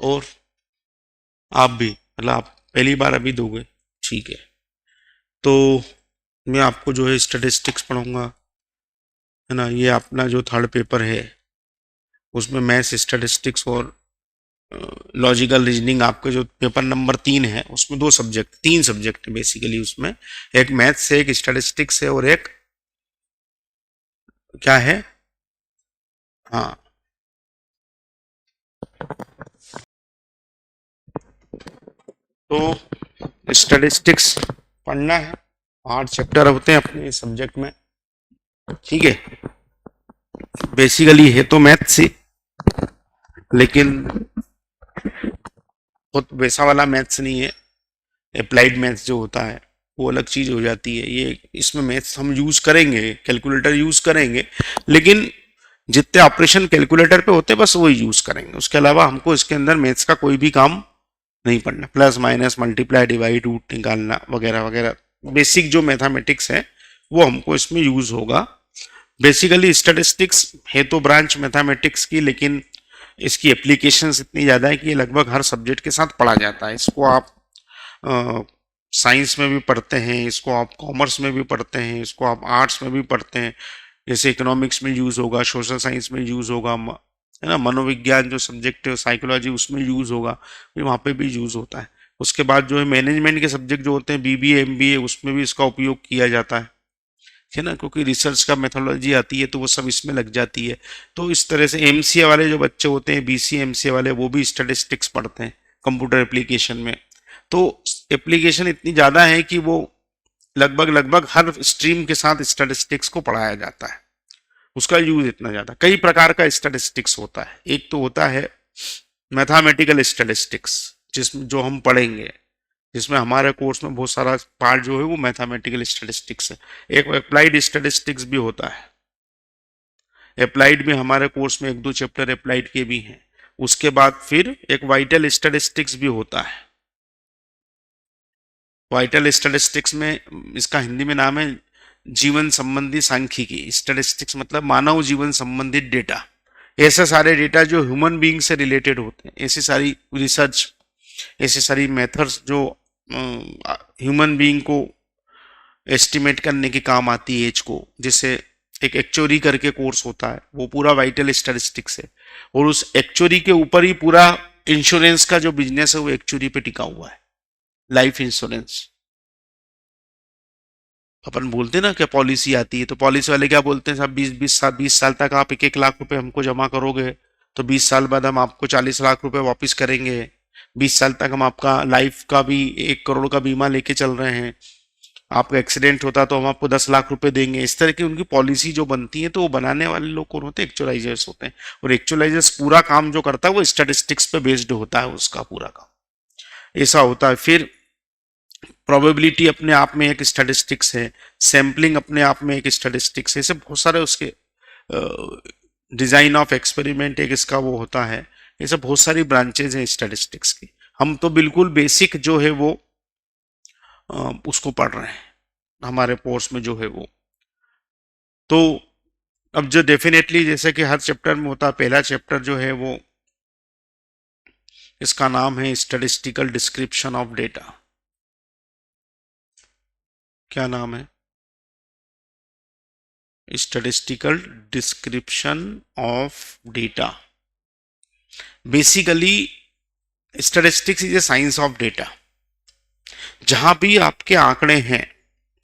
और आप भी, मतलब आप पहली बार अभी दोगे, ठीक है। तो मैं आपको जो है स्टैटिस्टिक्स पढ़ाऊंगा, है ना। ये अपना जो थर्ड पेपर है उसमें मैथ्स, स्टैटिस्टिक्स और लॉजिकल रीजनिंग, आपके जो पेपर नंबर 3 है उसमें तीन सब्जेक्ट है बेसिकली उसमें। एक मैथ्स है, एक स्टैटिस्टिक्स है, और एक क्या है, हाँ, तो स्टैटिस्टिक्स पढ़ना है। 8 चैप्टर होते हैं अपने सब्जेक्ट में, ठीक है। बेसिकली है तो मैथ्स से, लेकिन बहुत वैसा वाला मैथ्स नहीं है। अप्लाइड मैथ्स जो होता है वो अलग चीज हो जाती है। ये इसमें मैथ्स हम यूज करेंगे, कैलकुलेटर यूज करेंगे, लेकिन जितने ऑपरेशन कैलकुलेटर पे होते हैं बस वही यूज करेंगे। उसके अलावा हमको इसके अंदर मैथ्स का कोई भी काम नहीं पढ़ना। Plus minus multiply divide root निकालना वगैरह वगैरह, बेसिक जो मैथमेटिक्स है वो हमको इसमें यूज होगा। बेसिकली स्टैटिस्टिक्स है तो ब्रांच मैथमेटिक्स की, लेकिन इसकी एप्लीकेशंस इतनी ज़्यादा है कि ये लगभग हर सब्जेक्ट के साथ पढ़ा जाता है। इसको आप साइंस में भी पढ़ते हैं, इसको आप कॉमर्स में भी पढ़ते हैं, इसको आप आर्ट्स में भी पढ़ते हैं। जैसे इकोनॉमिक्स में यूज़ होगा, सोशल साइंस में यूज़ होगा, है ना, मनोविज्ञान जो सब्जेक्ट है, साइकोलॉजी, उसमें यूज़ होगा, वहाँ पे भी यूज़ होता है। उसके बाद जो है मैनेजमेंट के सब्जेक्ट जो होते हैं, बीबीए, एमबीए, उसमें भी इसका उपयोग किया जाता है ना, क्योंकि रिसर्च का मेथोडोलॉजी आती है तो वो सब इसमें लग जाती है। तो इस तरह से एमसीए वाले जो बच्चे होते हैं, बीसीए एमसीए वाले, वो भी स्टैटिस्टिक्स पढ़ते हैं कंप्यूटर एप्लीकेशन में। तो एप्लीकेशन इतनी ज़्यादा है कि वो लगभग लगभग हर स्ट्रीम के साथ स्टैटिस्टिक्स को पढ़ाया जाता है। उसका यूज इतना ज़्यादा, कई प्रकार का स्टैटिस्टिक्स होता है। एक तो होता है मैथमेटिकल स्टैटिस्टिक्स, जिसमें जो हम पढ़ेंगे, जिसमें हमारे कोर्स में बहुत सारा पार्ट जो है वो मैथमेटिकल स्टैटिस्टिक्स है। एक अप्लाइड स्टैटिस्टिक्स भी होता है। अप्लाइड में हमारे कोर्स में 1-2 चैप्टर अप्लाइड के भी हैं। उसके बाद फिर एक वाइटल स्टैटिस्टिक्स भी होता है। वाइटल स्टैटिस्टिक्स में, इसका हिंदी में नाम है जीवन संबंधी सांख्यिकी। स्टैटिस्टिक्स मतलब मानव जीवन संबंधित डेटा, ऐसे सारे डेटा जो ह्यूमन बीइंग से रिलेटेड होते हैं, ऐसी सारी रिसर्च, ऐसी सारी मेथड्स जो ह्यूमन बीइंग को एस्टिमेट करने की काम आती है एज को। जैसे एक एक्चुअरी करके कोर्स होता है, वो पूरा वाइटल स्टैटिस्टिक्स है, और उस एक्चुअरी के ऊपर ही पूरा इंश्योरेंस का जो बिजनेस है वो एक्चुअरी पे टिका हुआ है, लाइफ इंश्योरेंस। अपन बोलते हैं ना क्या पॉलिसी आती है, तो पॉलिसी वाले क्या बोलते हैं, साहब 20 साल तक आप 1-1 लाख रुपए हमको जमा करोगे, तो 20 साल बाद हम आपको 40 लाख रुपए वापस करेंगे। 20 साल तक हम आपका लाइफ का भी 1 करोड़ का बीमा लेके चल रहे हैं। आपका एक्सीडेंट होता तो हम आपको 10 लाख रुपए देंगे। इस तरह की उनकी पॉलिसी जो बनती है, तो वो बनाने वाले लोग कौन होते हैं, एक्चुअलाइजर्स होते हैं। और एक्चुअलाइजर्स पूरा काम जो करता है वो स्टैटिस्टिक्स पे बेस्ड होता है, उसका पूरा काम ऐसा होता है। फिर प्रोबेबिलिटी अपने आप में एक स्टैटिस्टिक्स है, सैम्पलिंग अपने आप में एक स्टैटिस्टिक्स है। ऐसे बहुत सारे उसके, डिजाइन ऑफ एक्सपेरिमेंट एक इसका वो होता है। ये सब बहुत सारी ब्रांचेज हैं स्टैटिस्टिक्स की। हम तो बिल्कुल बेसिक जो है वो उसको पढ़ रहे हैं हमारे कोर्स में जो है वो। तो अब जो डेफिनेटली जैसे कि हर चैप्टर में होता है, पहला चैप्टर जो है वो, इसका नाम है स्टैटिस्टिकल डिस्क्रिप्शन ऑफ डेटा। क्या नाम है, statistical description of data. Basically statistics is a science of data. जहां भी आपके आंकड़े हैं,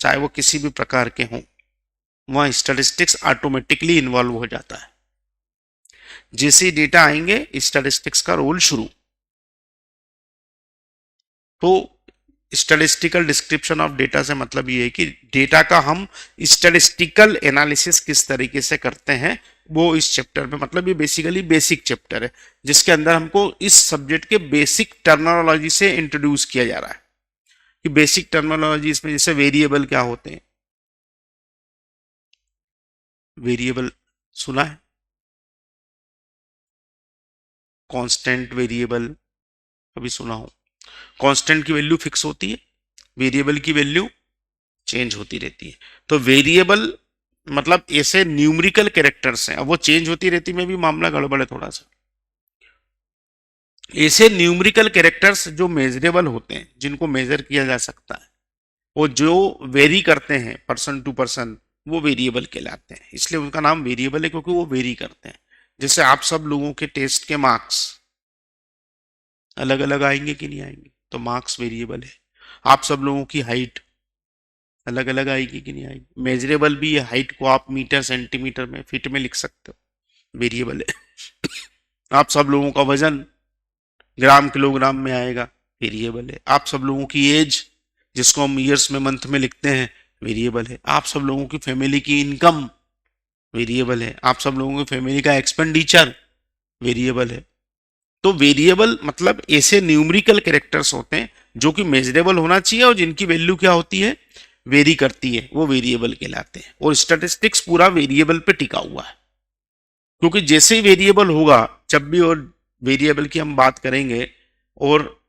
चाहे वो किसी भी प्रकार के हों, वहां स्टैटिस्टिक्स ऑटोमेटिकली इन्वॉल्व हो जाता है। जैसे डेटा आएंगे, स्टैटिस्टिक्स का रोल शुरू। तो स्टैटिस्टिकल डिस्क्रिप्शन ऑफ डेटा से मतलब ये है कि डेटा का हम स्टैटिस्टिकल एनालिसिस किस तरीके से करते हैं, वो इस चैप्टर में, मतलब ये बेसिकली बेसिक चैप्टर है, जिसके अंदर हमको इस सब्जेक्ट के बेसिक टर्मिनोलॉजी से इंट्रोड्यूस किया जा रहा है। कि बेसिक टर्मिनोलॉजी इसमें, जैसे वेरिएबल क्या होते हैं, वेरिएबल सुना है, कांस्टेंट वेरिएबल कभी सुना हो। कांस्टेंट की वैल्यू फिक्स होती है, वेरिएबल की वैल्यू चेंज होती रहती है। तो वेरिएबल मतलब ऐसे न्यूमेरिकल कैरेक्टर्स हैं, अब वो चेंज होती रहती में भी मामला गड़बड़ है थोड़ा सा। ऐसे न्यूमेरिकल कैरेक्टर्स जो मेजरेबल होते हैं, जिनको मेजर किया जा सकता है, वो जो वेरी करते हैं पर्सन टू पर्सन, वो वेरिएबल कहलाते हैं। इसलिए उनका नाम वेरिएबल है, क्योंकि वो वेरी करते हैं। जैसे आप सब लोगों के टेस्ट के मार्क्स अलग अलग आएंगे कि नहीं आएंगे, तो मार्क्स वेरिएबल है। आप सब लोगों की हाइट अलग अलग आएगी कि नहीं आएगी, मेजरेबल भी है। हाइट को आप मीटर, सेंटीमीटर में, फीट में लिख सकते हो, वेरिएबल है। आप सब लोगों का वजन ग्राम किलोग्राम में आएगा, वेरिएबल है। आप सब लोगों की एज, जिसको हम ईयर्स में, मंथ में लिखते हैं, वेरिएबल है। आप सब लोगों की फैमिली की इनकम, वेरिएबल है। आप सब लोगों की फैमिली का एक्सपेंडिचर, वेरिएबल है। तो वेरिएबल मतलब ऐसे न्यूमेरिकल कैरेक्टर्स होते हैं जो कि मेजरेबल होना चाहिए और जिनकी वैल्यू क्या होती है, वेरी करती है, वो वेरिएबल कहलाते हैं। और स्टैटिस्टिक्स पूरा वेरिएबल पे टिका हुआ है, क्योंकि जैसे ही वेरिएबल होगा, जब भी, और वेरिएबल की हम बात करेंगे, और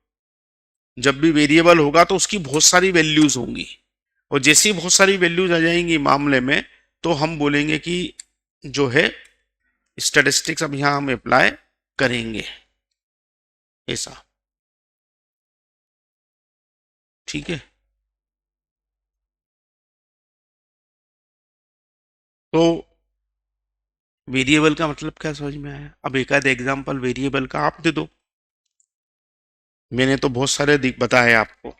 जब भी वेरिएबल होगा तो उसकी बहुत सारी वैल्यूज होंगी, और जैसे ही बहुत सारी वैल्यूज आ जाएंगी मामले में, तो हम बोलेंगे कि जो है स्टैटिस्टिक्स अब यहां हम अप्लाई करेंगे, ऐसा। ठीक है। तो वेरिएबल का मतलब क्या समझ में आया? अब एक आध एग्जांपल वेरिएबल का आप दे दो। मैंने तो बहुत सारे बताए आपको,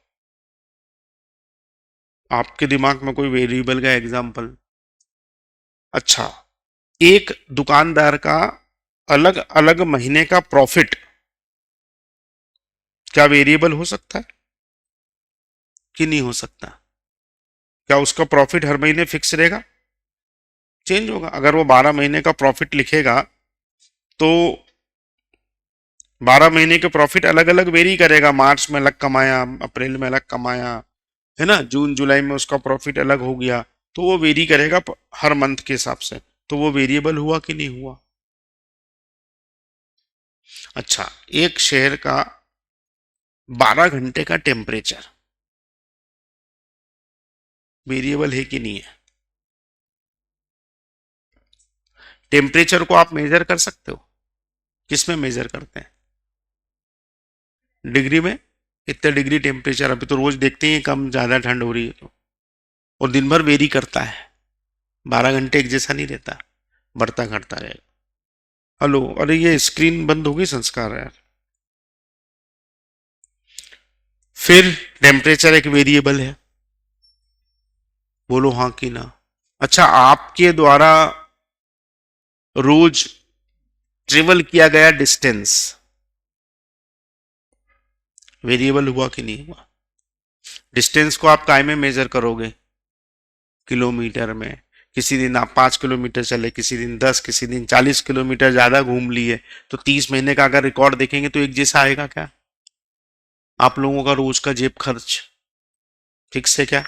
आपके दिमाग में कोई वेरिएबल का एग्जांपल? अच्छा, एक दुकानदार का अलग अलग महीने का प्रॉफिट क्या वेरिएबल हो सकता है कि नहीं हो सकता? क्या उसका प्रॉफिट हर महीने फिक्स रहेगा? चेंज होगा। अगर वो 12 महीने का प्रॉफिट लिखेगा, तो 12 महीने के प्रॉफिट अलग अलग वेरी करेगा। मार्च में अलग कमाया, अप्रैल में अलग कमाया, है ना, जून जुलाई में उसका प्रॉफिट अलग हो गया, तो वो वेरी करेगा हर मंथ के हिसाब से। तो वो वेरिएबल हुआ कि नहीं हुआ? अच्छा, एक शहर का 12 घंटे का टेम्परेचर वेरिएबल है कि नहीं है? टेम्परेचर को आप मेजर कर सकते हो, किसमें मेजर करते हैं? डिग्री में। इतने डिग्री टेम्परेचर, अभी तो रोज देखते हैं कम ज्यादा ठंड हो रही है तो, और दिन भर वेरी करता है, 12 घंटे एक जैसा नहीं रहता, बढ़ता घटता रहेगा। हेलो, अरे ये स्क्रीन बंद हो गई संस्कार यार। फिर टेम्परेचर एक वेरिएबल है, बोलो हाँ कि ना? अच्छा, आपके द्वारा रोज ट्रेवल किया गया डिस्टेंस वेरिएबल हुआ कि नहीं हुआ? डिस्टेंस को आप काय में मेजर करोगे? किलोमीटर में। किसी दिन आप 5 किलोमीटर चले, किसी दिन 10, किसी दिन 40 किलोमीटर ज्यादा घूम लिए, तो 30 महीने का अगर रिकॉर्ड देखेंगे तो एक जैसा आएगा क्या? आप लोगों का रोज का जेब खर्च फिक्स है क्या?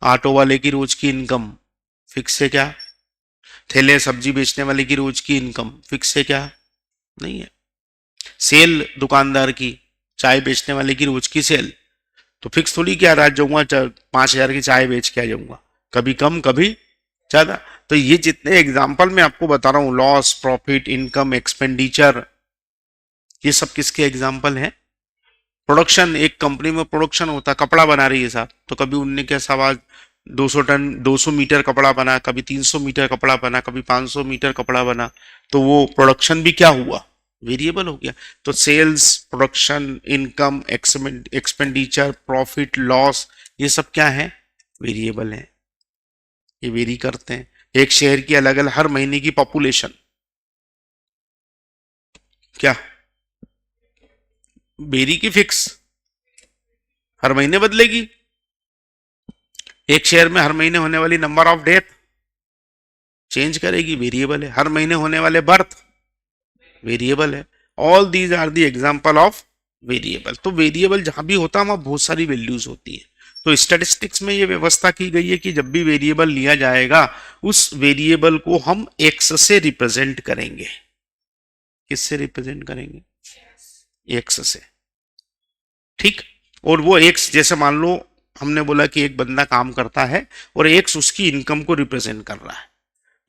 ऑटो वाले की रोज की इनकम फिक्स है क्या? ठेले सब्जी बेचने वाले की रोज की इनकम फिक्स है क्या? नहीं है। सेल दुकानदार की, चाय बेचने वाले की रोज की सेल तो फिक्स थोड़ी, क्या रात जाऊंगा 5,000 की चाय बेच के आ जाऊंगा, कभी कम कभी ज्यादा। तो ये जितने एग्जाम्पल मैं आपको बता रहा हूँ, लॉस, प्रॉफिट, इनकम, एक्सपेंडिचर, ये सब किसके एग्जाम्पल हैं? प्रोडक्शन, एक कंपनी में प्रोडक्शन होता, कपड़ा बना रही है साहब, तो कभी उनने क्या सवाल 200 टन, 200 मीटर कपड़ा बना, कभी 300 मीटर कपड़ा बना, कभी 500 मीटर कपड़ा बना, तो वो प्रोडक्शन भी क्या हुआ? वेरिएबल हो गया। तो sales, production, income, expenditure, profit, loss, ये सब क्या है? वेरिएबल है, ये वेरी करते हैं। एक शहर की अलग अलग हर महीने की पॉपुलेशन क्या वेरी की फिक्स? हर महीने बदलेगी। एक शहर में हर महीने होने वाली नंबर ऑफ डेथ चेंज करेगी, वेरिएबल है। हर महीने होने वाले बर्थ वेरिएबल है। All these are the example of variable. तो वेरिएबल जहां भी होता है वहां बहुत सारी वैल्यूज होती है। तो स्टैटिस्टिक्स में ये व्यवस्था की गई है कि जब भी वेरिएबल लिया जाएगा, उस वेरिएबल को हम एक्स से रिप्रेजेंट करेंगे। किससे रिप्रेजेंट करेंगे? एक्स से। ठीक। और वो एक्स, जैसे मान लो हमने बोला कि एक बंदा काम करता है और एक्स उसकी इनकम को रिप्रेजेंट कर रहा है,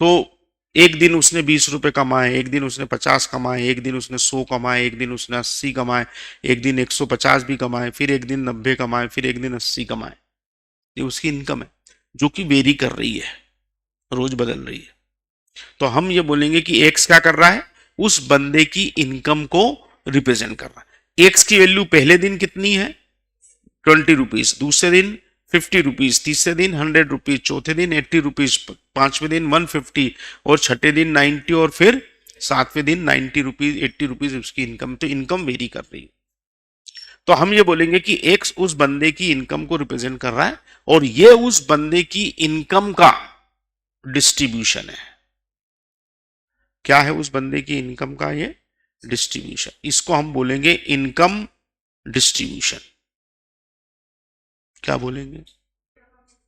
तो एक दिन उसने 20 रुपए कमाए, एक दिन उसने 50 कमाए, एक दिन उसने 100 कमाए, एक दिन उसने 80 कमाए, एक दिन 150 भी कमाए, फिर एक दिन 90 कमाए, फिर एक दिन 80 कमाए। ये उसकी इनकम है जो कि वेरी कर रही है, रोज बदल रही है। तो हम ये बोलेंगे कि एक्स क्या कर रहा है, उस बंदे की इनकम को रिप्रेजेंट कर रहा है। एक्स की वैल्यू पहले दिन कितनी है, 20 रुपीज, दूसरे दिन 50 रुपीज, तीसरे दिन 100 रुपीज, चौथे दिन 80 रुपीज, पांचवें दिन 150, और छठे दिन 90, और फिर सातवें दिन 90 रुपीज, 80 रुपीज उसकी इनकम। तो इनकम वेरी कर रही है। तो हम ये बोलेंगे कि एक्स उस बंदे की इनकम को रिप्रेजेंट कर रहा है, और ये उस बंदे की इनकम का डिस्ट्रीब्यूशन है। क्या है उस बंदे की इनकम का ये डिस्ट्रीब्यूशन, इसको हम बोलेंगे इनकम डिस्ट्रीब्यूशन। क्या बोलेंगे,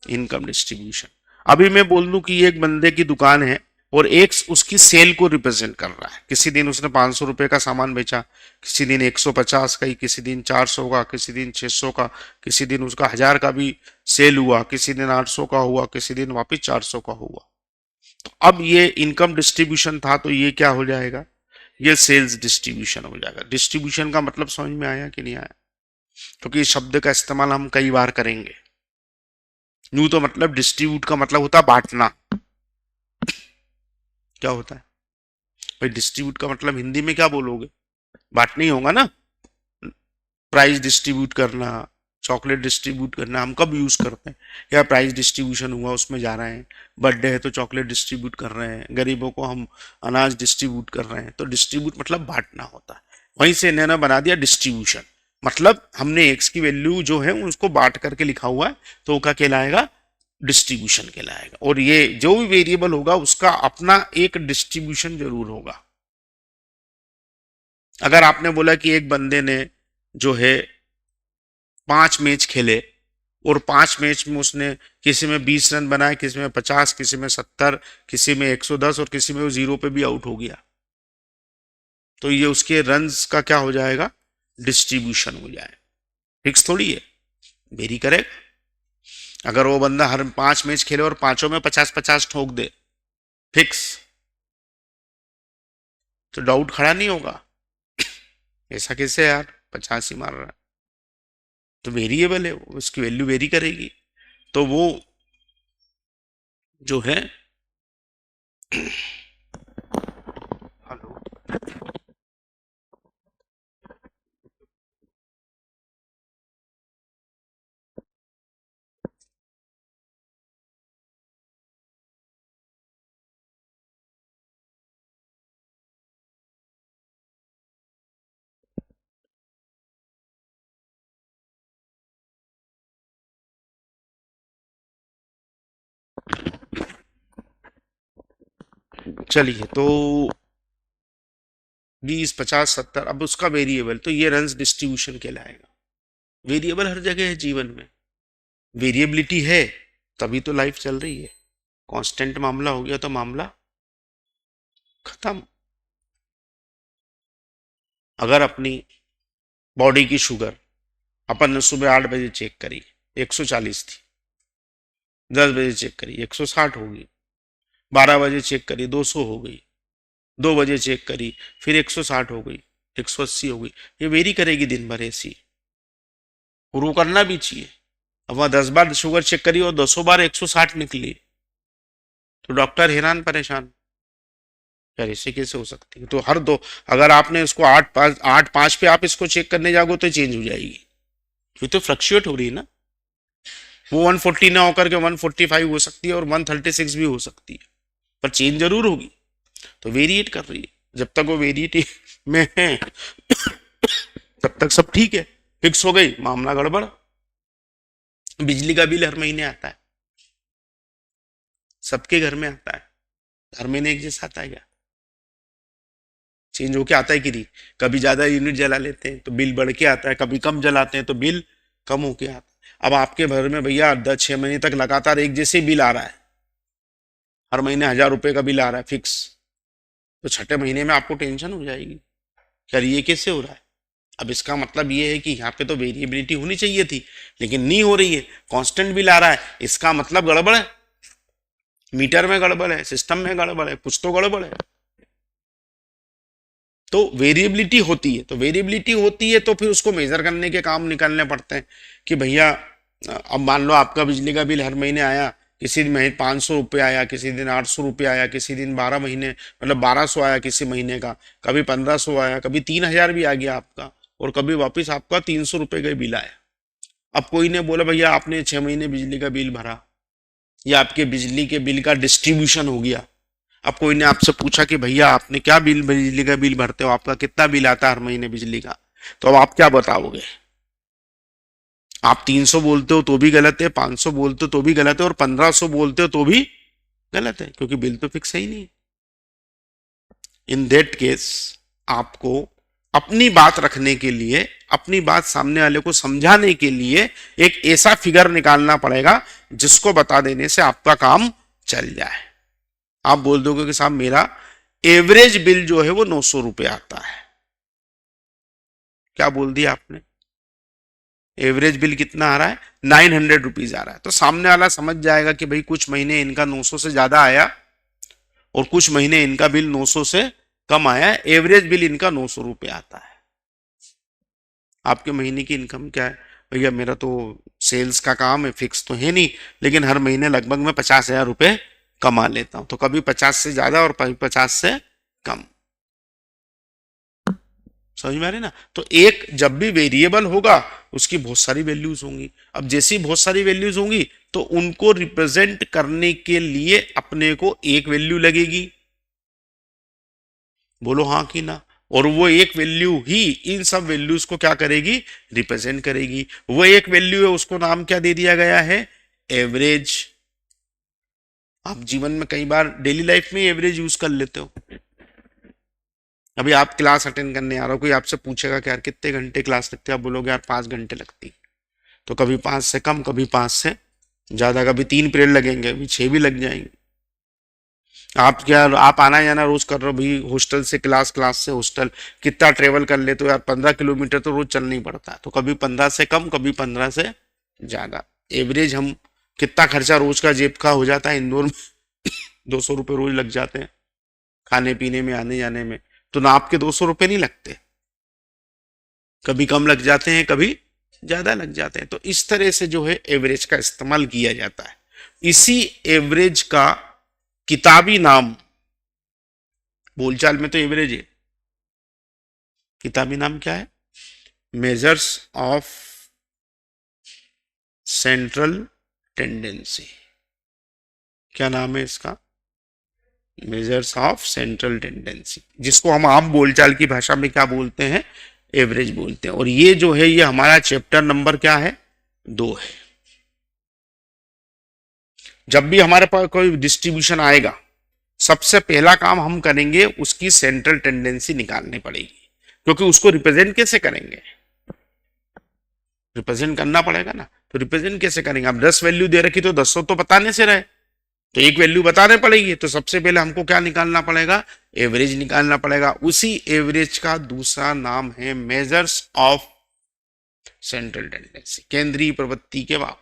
इनकम डिस्ट्रीब्यूशन। अभी मैं बोल दूं कि ये एक बंदे की दुकान है और एक्स उसकी सेल को रिप्रेजेंट कर रहा है। किसी दिन उसने 500 रुपए का सामान बेचा, किसी दिन 150 का ही, किसी दिन 400 का, किसी दिन 600 का, किसी दिन उसका 1000 का भी सेल हुआ, किसी दिन 800 का हुआ, किसी दिन वापिस 400 का हुआ। तो अब ये इनकम डिस्ट्रीब्यूशन था, तो ये क्या हो जाएगा, ये सेल्स डिस्ट्रीब्यूशन हो जाएगा। डिस्ट्रीब्यूशन का मतलब समझ में आया कि नहीं आया, क्योंकि इस शब्द का इस्तेमाल हम कई बार करेंगे। यूं तो मतलब डिस्ट्रीब्यूट का मतलब होता है बांटना। क्या होता है भाई, डिस्ट्रीब्यूट का मतलब हिंदी में क्या बोलोगे, बांटना ही होगा ना। प्राइस डिस्ट्रीब्यूट करना, चॉकलेट डिस्ट्रीब्यूट करना हम कब यूज करते हैं, या प्राइस डिस्ट्रीब्यूशन हुआ उसमें जा रहे हैं, बर्थडे है तो चॉकलेट डिस्ट्रीब्यूट कर रहे हैं, गरीबों को हम अनाज डिस्ट्रीब्यूट कर रहे हैं। तो डिस्ट्रीब्यूट मतलब बांटना होता है। वहीं से इन्होंने बना दिया डिस्ट्रीब्यूशन, मतलब हमने एक्स की वैल्यू जो है उसको बांट करके लिखा हुआ है, तो वो क्या कहलाएगा, डिस्ट्रीब्यूशन कहलाएगा। और ये जो भी वेरिएबल होगा उसका अपना एक डिस्ट्रीब्यूशन जरूर होगा। अगर आपने बोला कि एक बंदे ने जो है 5 मैच खेले, और 5 मैच में उसने किसी में 20 रन बनाए, किसी में 50, किसी में 70, किसी में 110, और किसी में वो 0 पे भी आउट हो गया, तो ये उसके रन्स का क्या हो जाएगा, डिस्ट्रीब्यूशन हो जाए। फिक्स थोड़ी है, वेरी करेक्ट। अगर वो बंदा हर 5 मैच खेले और पांचों में 50-50 ठोक दे, फिक्स, तो डाउट खड़ा नहीं होगा, ऐसा कैसे यार 50 ही मार रहा है। तो वेरिएबल है, उसकी वैल्यू वेरी करेगी। तो वो जो है, हेलो, चलिए तो 20, 50, 70, अब उसका वेरिएबल, तो ये रन्स डिस्ट्रीब्यूशन कहलाएगा। वेरिएबल हर जगह है जीवन में, वेरिएबिलिटी है तभी तो लाइफ चल रही है। कांस्टेंट मामला हो गया तो मामला खत्म। अगर अपनी बॉडी की शुगर अपन ने सुबह 8 बजे चेक करी, 140 थी, 10 बजे चेक करी 160 हो गई, 12 बजे चेक करी 200 हो गई, 2 बजे चेक करी फिर 160 हो गई, 180 हो गई। ये वेरी करेगी दिन भर ऐसी, और वो करना भी चाहिए। अब वहां 10 बार शुगर चेक करी और 200 बार 160 निकली, तो डॉक्टर हैरान परेशान, यार ऐसे कैसे हो सकती है। तो हर दो, अगर आपने इसको 8-5 पे आप इसको चेक करने जाओगे तो चेंज हो जाएगी, ये तो फ्लक्चुएट हो रही है ना। वो 140 ना होकर के 145 हो सकती है और 136 भी हो सकती है, पर चेंज जरूर होगी। तो वेरिएट कर रही है, जब तक वो वेरिएट में है तब तक सब ठीक है। फिक्स हो गई, मामला गड़बड़। बिजली का बिल हर महीने आता है, सबके घर में आता है, हर महीने एक जैसा आता है क्या, चेंज होके आता है कि नहीं। कभी ज्यादा यूनिट जला लेते हैं तो बिल बढ़ के आता है, कभी कम जलाते हैं तो बिल कम होके आता है। अब आपके घर में भैया 10-6 महीने तक लगातार एक जैसे बिल आ रहा है, हर महीने 1000 रुपए का बिल आ रहा है फिक्स, तो छठे महीने में आपको टेंशन हो जाएगी, यार ये कैसे हो रहा है। अब इसका मतलब ये है कि यहाँ पे तो वेरिएबिलिटी होनी चाहिए थी, लेकिन नहीं हो रही है, कांस्टेंट बिल आ रहा है, इसका मतलब गड़बड़ है। मीटर में गड़बड़ है, सिस्टम में गड़बड़ है, कुछ तो गड़बड़ है। तो वेरिएबिलिटी होती है, तो वेरिएबिलिटी होती है तो फिर उसको मेजर करने के काम निकालने पड़ते हैं कि भैया अब मान लो आपका बिजली का बिल हर महीने आया, किसी दिन 500 रुपये आया, किसी दिन 800 रुपये आया, किसी दिन 12 महीने मतलब 1200 आया किसी महीने का, कभी 1500 आया, कभी 3000 भी आ गया आपका, और कभी वापिस आपका 300 रुपये का बिल आया। अब कोई ने बोला भैया आपने 6 महीने बिजली का बिल भरा, या आपके बिजली के बिल का डिस्ट्रीब्यूशन हो गया। अब कोई ने आपसे पूछा कि भैया आपने क्या बिजली का बिल भरते हो, आपका कितना बिल आता है हर महीने बिजली का, तो अब आप क्या बताओगे? आप 300 बोलते हो तो भी गलत है, 500 बोलते हो तो भी गलत है, और 1500 बोलते हो तो भी गलत है, क्योंकि बिल तो फिक्स है ही नहीं। इन दैट केस आपको अपनी बात रखने के लिए, अपनी बात सामने वाले को समझाने के लिए एक ऐसा फिगर निकालना पड़ेगा जिसको बता देने से आपका काम चल जाए। आप बोल दोगे कि साहब मेरा एवरेज बिल जो है वो 900 रुपये आता है। क्या बोल दिया आपने? एवरेज बिल कितना आ रहा है? 900 रुपीज आ रहा है। तो सामने वाला समझ जाएगा कि भाई कुछ महीने इनका 900 से ज्यादा आया और कुछ महीने इनका बिल 900 से कम आया है, एवरेज बिल इनका 900 रुपये आता है। आपके महीने की इनकम क्या है? भैया मेरा तो सेल्स का काम है, फिक्स तो है नहीं, लेकिन हर महीने लगभग मैं 50,000 रुपये कमा लेता हूं। तो कभी 50 से ज्यादा और कभी 50 से कम। समझ में आ रही ना? तो एक जब भी वेरिएबल होगा उसकी बहुत सारी वैल्यूज होंगी। अब जैसी बहुत सारी वैल्यूज होंगी तो उनको रिप्रेजेंट करने के लिए अपने को एक वैल्यू लगेगी। बोलो हाँ कि ना? और वो एक वैल्यू ही इन सब वैल्यूज को क्या करेगी? रिप्रेजेंट करेगी। वो एक वैल्यू है, उसको नाम क्या दे दिया गया है? एवरेज। आप जीवन में कई बार डेली लाइफ में एवरेज यूज कर लेते हो। अभी आप क्लास अटेंड करने आ रहे हो, कोई आपसे पूछेगा कि यार कितने घंटे क्लास लगती है, आप बोलोगे यार 5 घंटे लगती। तो कभी 5 से कम, कभी 5 से ज्यादा, कभी 3 पीरियड लगेंगे, कभी 6 भी लग जाएंगे। आप आना जाना रोज कर रहे हो भाई, हॉस्टल से क्लास, क्लास से हॉस्टल, कितना ट्रेवल कर लेते हो यार? 15 किलोमीटर तो रोज चलना ही पड़ता है। तो कभी 15 से कम, कभी 15 से ज्यादा। एवरेज हम कितना खर्चा रोज का जेब का हो जाता है इंदौर में? 200 रुपये रोज लग जाते हैं खाने पीने में, आने जाने में। तो ना आपके 200 रुपये नहीं लगते, कभी कम लग जाते हैं, कभी ज्यादा लग जाते हैं। तो इस तरह से जो है एवरेज का इस्तेमाल किया जाता है। इसी एवरेज का किताबी नाम, बोलचाल में तो एवरेज है, किताबी नाम क्या है? Measures of central tendency. क्या नाम है इसका? मेजर्स ऑफ सेंट्रल टेंडेंसी, जिसको हम आम बोलचाल की भाषा में क्या बोलते हैं? एवरेज बोलते हैं। और ये जो है, ये हमारा चैप्टर नंबर क्या है? 2 है। जब भी हमारे पास कोई डिस्ट्रीब्यूशन आएगा, सबसे पहला काम हम करेंगे उसकी सेंट्रल टेंडेंसी निकालनी पड़ेगी, क्योंकि उसको रिप्रेजेंट कैसे करेंगे? रिप्रेजेंट करना पड़ेगा ना। तो रिप्रेजेंट कैसे करेंगे? अब 10 वैल्यू दे रखी तो 10 तो बताने से रहे, तो एक वैल्यू बताने पड़ेगी। तो सबसे पहले हमको क्या निकालना पड़ेगा? एवरेज निकालना पड़ेगा। उसी एवरेज का दूसरा नाम है मेजर्स ऑफ सेंट्रल टेंडेंसी, केंद्रीय प्रवृत्ति के माप।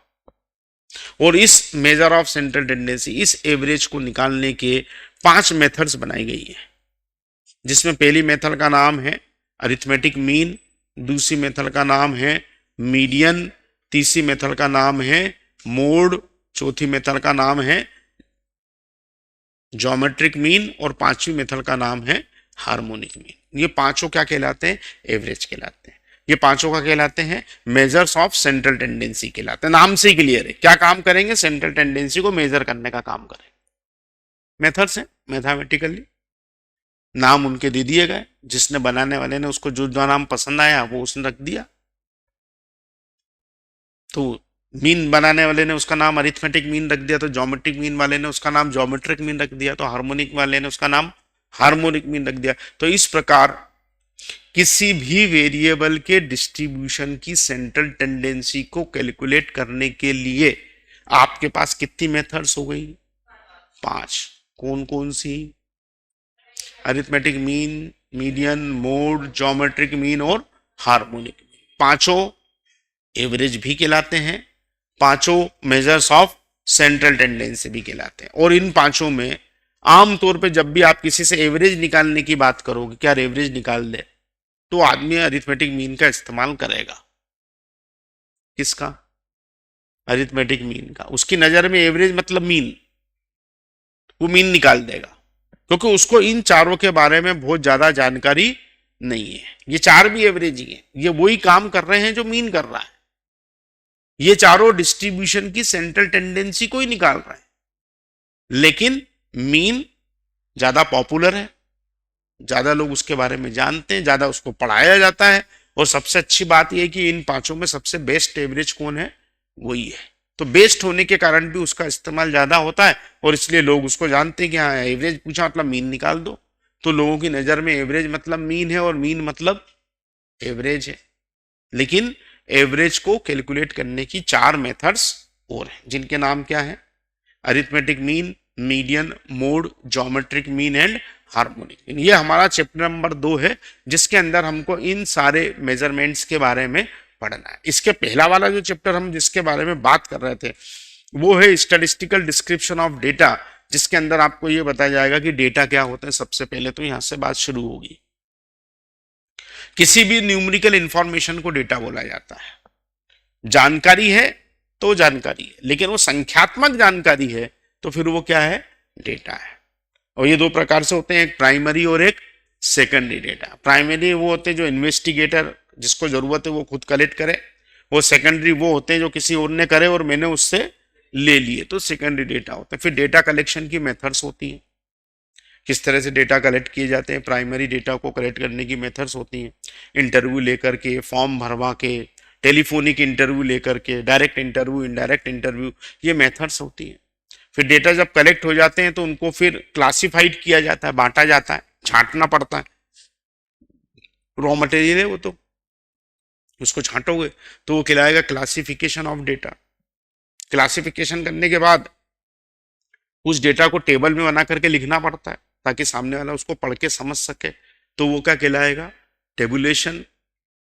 और इस मेजर ऑफ सेंट्रल टेंडेंसी, इस एवरेज को निकालने के 5 मेथड्स बनाई गई है, जिसमें पहली मेथड का नाम है अरिथमेटिक मीन, दूसरी मेथड का नाम है मीडियन, तीसरी मेथड का नाम है मोड, चौथी मेथड का नाम है ज्योमेट्रिक मीन, और पांचवी मेथड का नाम है हार्मोनिक मीन। ये पांचों क्या कहलाते हैं? एवरेज कहलाते हैं। ये पांचों का कहलाते हैं मेजर्स ऑफ सेंट्रल टेंडेंसी कहलाते हैं। नाम से ही क्लियर है, क्या काम करेंगे? सेंट्रल टेंडेंसी को मेजर करने का काम करेंगे। मेथड्स हैं मैथमेटिकली, नाम उनके दे दिए गए, जिसने बनाने वाले ने उसको जो नाम पसंद आया वो उसने रख दिया। तो मीन बनाने वाले ने उसका नाम अरिथमेटिक मीन रख दिया, तो ज्योमेट्रिक मीन वाले ने उसका नाम ज्योमेट्रिक मीन रख दिया, तो हार्मोनिक वाले ने उसका नाम हार्मोनिक मीन रख दिया। तो इस प्रकार किसी भी वेरिएबल के डिस्ट्रीब्यूशन की सेंट्रल टेंडेंसी को कैलकुलेट करने के लिए आपके पास कितनी मेथड्स हो गई? 5। कौन कौन सी? Arithmetic mean, median, mode, geometric mean और हार्मोनिक मीन। पांचों एवरेज भी कहलाते हैं, पांचों मेजर्स ऑफ सेंट्रल टेंडेंसी भी कहलाते हैं। और इन पांचों में आमतौर पे जब भी आप किसी से एवरेज निकालने की बात करोगे कि यार एवरेज निकाल दे, तो आदमी अरिथमेटिक मीन का इस्तेमाल करेगा। किसका? अरिथमेटिक मीन का। उसकी नजर में एवरेज मतलब मीन, वो मीन निकाल देगा, क्योंकि उसको इन चारों के बारे में बहुत ज्यादा जानकारी नहीं है। ये चार भी एवरेज ही है, ये वही काम कर रहे हैं जो मीन कर रहा है। ये चारों डिस्ट्रीब्यूशन की सेंट्रल टेंडेंसी को ही निकाल रहे हैं, लेकिन मीन ज्यादा पॉपुलर है, ज्यादा लोग उसके बारे में जानते हैं, ज्यादा उसको पढ़ाया जाता है। और सबसे अच्छी बात यह है कि इन पांचों में सबसे बेस्ट एवरेज कौन है? वही है। तो बेस्ट होने के कारण भी उसका इस्तेमाल ज्यादा होता है, और इसलिए लोग उसको जानते हैं कि हाँ एवरेज पूछा मतलब मीन निकाल दो। तो लोगों की नजर में एवरेज मतलब मीन है, और मीन मतलब एवरेज है। लेकिन एवरेज को कैलकुलेट करने की चार मेथड्स और हैं, जिनके नाम क्या है? Arithmetic mean, median, mode, geometric mean and harmonic mean. ये हमारा चैप्टर नंबर 2 है, जिसके अंदर हमको इन सारे मेजरमेंट्स के बारे में पढ़ना है। इसके पहला वाला जो चैप्टर हम जिसके बारे में बात कर रहे थे वो है स्टैटिस्टिकल डिस्क्रिप्शन ऑफ डेटा, जिसके अंदर आपको ये बताया जाएगा कि डेटा क्या होता है। सबसे पहले तो यहां से बात शुरू होगी। किसी भी न्यूमेरिकल इंफॉर्मेशन को डेटा बोला जाता है। जानकारी है तो जानकारी है, लेकिन वो संख्यात्मक जानकारी है तो फिर वो क्या है? डेटा है। और ये दो प्रकार से होते हैं, एक प्राइमरी और एक सेकेंडरी डेटा। प्राइमरी वो होते हैं जो इन्वेस्टिगेटर जिसको जरूरत है वो खुद कलेक्ट करे, वो सेकेंडरी वो होते हैं जो किसी और ने करे और मैंने उससे ले लिए, तो सेकेंडरी डेटा होते हैं। फिर डेटा कलेक्शन की मेथड्स होती हैं, किस तरह से डेटा कलेक्ट किए जाते हैं। प्राइमरी डेटा को कलेक्ट करने की मेथड्स होती हैं, इंटरव्यू लेकर के, फॉर्म भरवा के, टेलीफोनिक इंटरव्यू लेकर के, डायरेक्ट इंटरव्यू, इनडायरेक्ट इंटरव्यू, ये मेथड्स होती हैं। फिर डेटा जब कलेक्ट हो जाते हैं तो उनको फिर क्लासिफाइड किया जाता है, बांटा जाता है, छांटना पड़ता है। रॉ मटेरियल है वो, तो उसको छांटोगे तो वो कहलाएगा क्लासिफिकेशन ऑफ डेटा। क्लासिफिकेशन करने के बाद उस डेटा को टेबल में बना करके लिखना पड़ता है ताकि सामने वाला उसको पढ़ के समझ सके, तो वो क्या कहलाएगा? टेबुलेशन।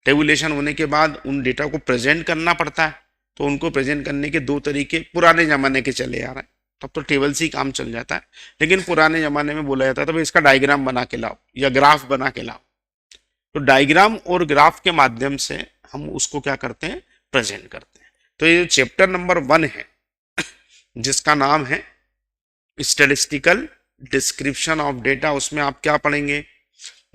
टेबुलेशन होने के बाद उन डेटा को प्रेजेंट करना पड़ता है, तो उनको प्रेजेंट करने के दो तरीके पुराने जमाने के चले आ रहे हैं। तब तो टेबल से ही काम चल जाता है, लेकिन पुराने जमाने में बोला जाता था भाई इसका डायग्राम बना के लाओ या ग्राफ बना के लाओ। तो डायग्राम और ग्राफ के माध्यम से हम उसको क्या करते हैं? प्रेजेंट करते हैं। तो ये चैप्टर नंबर 1 है जिसका नाम है स्टैटिस्टिकल डिस्क्रिप्शन ऑफ डेटा, उसमें आप क्या पढ़ेंगे?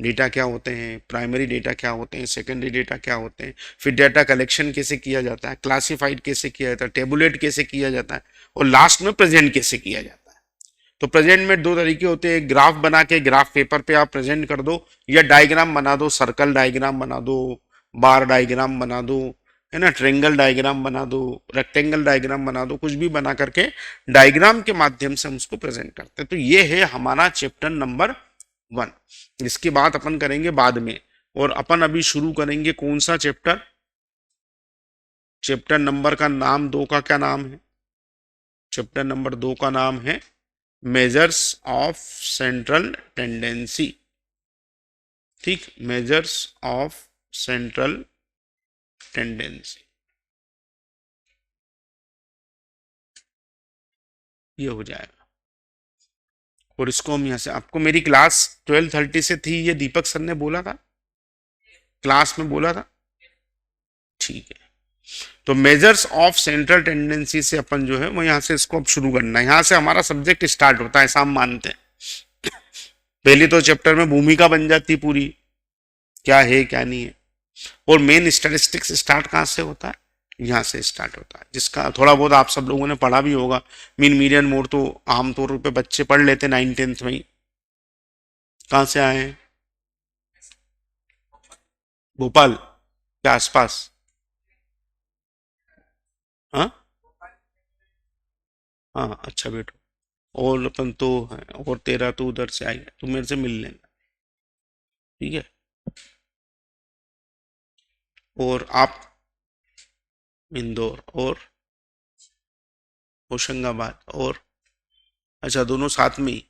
डेटा क्या होते हैं, प्राइमरी डेटा क्या होते हैं, सेकेंडरी डेटा क्या होते हैं, फिर डेटा कलेक्शन कैसे किया जाता है, क्लासिफाइड कैसे किया जाता है, टेबुलेट कैसे किया जाता है, और लास्ट में प्रेजेंट कैसे किया जाता है। तो प्रेजेंट में दो तरीके होते हैं, ग्राफ बना के ग्राफ पेपर पे आप प्रेजेंट कर दो, या डायग्राम बना दो, सर्कल डायग्राम बना दो, बार डायग्राम बना दो, है ना, ट्रेंगल डायग्राम बना दो, रेक्टेंगल डायग्राम बना दो, कुछ भी बना करके डायग्राम के माध्यम से हम उसको प्रेजेंट करते हैं। तो ये है हमारा चैप्टर नंबर 1। इसकी बात अपन करेंगे बाद में, और अपन अभी शुरू करेंगे कौन सा चैप्टर? चैप्टर नंबर का नाम 2 का क्या नाम है? चैप्टर नंबर 2 का नाम है मेजर्स ऑफ सेंट्रल टेंडेंसी। ठीक, मेजर्स ऑफ सेंट्रल टेंडेंसी, ये हो जाएगा। और इसको हम यहां से, आपको मेरी क्लास 12:30 से थी, ये दीपक सर ने बोला था, क्लास में बोला था। ठीक है, तो मेजर्स ऑफ सेंट्रल टेंडेंसी से अपन जो है वो यहां से इसको अब शुरू करना है। यहां से हमारा सब्जेक्ट स्टार्ट होता है, ऐसा हम मानते हैं। पहले तो चैप्टर में भूमिका बन जाती पूरी, क्या है क्या नहीं है। और मेन स्टैटिस्टिक्स स्टार्ट कहां से होता है? यहां से स्टार्ट होता है, जिसका थोड़ा बहुत आप सब लोगों ने पढ़ा भी होगा। मीन, मीडियन, मोड तो आमतौर पे बच्चे पढ़ लेते 9th-10th में ही। कहां से आए हैं? भोपाल के आसपास? हाँ हाँ, अच्छा बेटो। और अपन तो हैं, और तेरा तो उधर से आएगा, तू मेरे से मिल लेना, ठीक है। और आप इंदौर और होशंगाबाद, और अच्छा दोनों साथ में ही,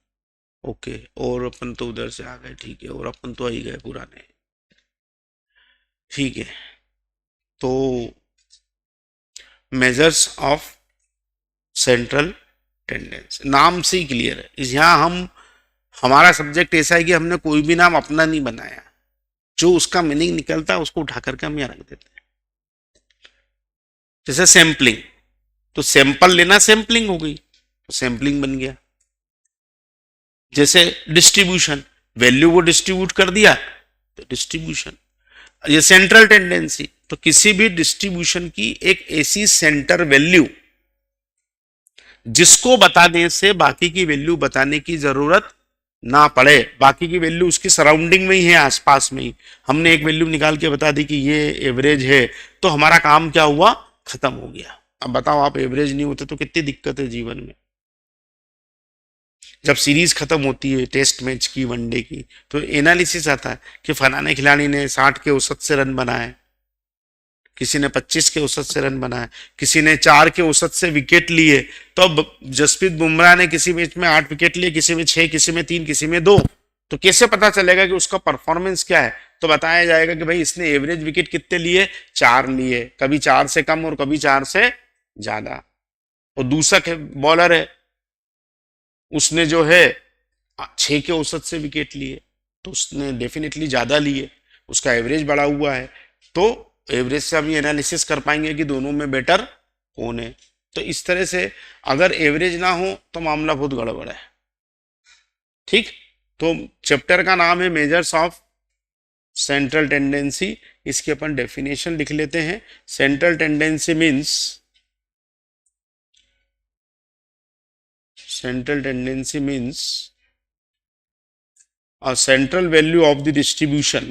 ओके। और अपन तो उधर से आ गए, ठीक है। और अपन तो आ ही गए पुराने, ठीक है। तो मेजर्स ऑफ सेंट्रल टेंडेंसी नाम से ही क्लियर है। इस यहाँ हम हमारा सब्जेक्ट ऐसा है कि हमने कोई भी नाम अपना नहीं बनाया, जो उसका मीनिंग निकलता है उसको उठा करके हम यहाँ रख देते हैं। जैसे सैंपलिंग, तो सैंपल लेना सैंपलिंग हो गई, तो सैंपलिंग बन गया। जैसे डिस्ट्रीब्यूशन, वैल्यू को डिस्ट्रीब्यूट कर दिया तो डिस्ट्रीब्यूशन। ये सेंट्रल टेंडेंसी, तो किसी भी डिस्ट्रीब्यूशन की एक ऐसी सेंटर वैल्यू जिसको बताने से बाकी की वैल्यू बताने की जरूरत ना पड़े, बाकी की वैल्यू उसकी सराउंडिंग में ही है, आसपास में ही। हमने एक वैल्यू निकाल के बता दी कि ये एवरेज है, तो हमारा काम क्या हुआ, खत्म हो गया। अब बताओ, आप एवरेज नहीं होते तो कितनी दिक्कत है जीवन में। जब सीरीज खत्म होती है टेस्ट मैच की, वनडे की, तो एनालिसिस आता है कि फलाने खिलाड़ी ने 60 के औसत से रन बनाए, किसी ने 25 के औसत से रन बनाए, किसी ने 4 के औसत से विकेट लिए। तो अब जसप्रीत बुमराह ने किसी मैच में 8 विकेट लिए, किसी में 6, किसी में 3, किसी में 2, तो कैसे पता चलेगा कि उसका परफॉर्मेंस क्या है? तो बताया जाएगा कि भाई इसने एवरेज विकेट कितने लिए, 4 लिए, कभी 4 से कम और कभी 4 से ज्यादा। और दूसरा बॉलर है, उसने जो है 6 के औसत से विकेट लिए, तो उसने डेफिनेटली ज्यादा लिए, उसका एवरेज बढ़ा हुआ है। तो एवरेज से हम ये एनालिसिस कर पाएंगे कि दोनों में बेटर कौन है। तो इस तरह से अगर एवरेज ना हो तो मामला बहुत गड़बड़ है। ठीक, तो चैप्टर का नाम है मेजर्स ऑफ सेंट्रल टेंडेंसी। इसकी अपन डेफिनेशन लिख लेते हैं। Central tendency means, central tendency means a central value of the distribution,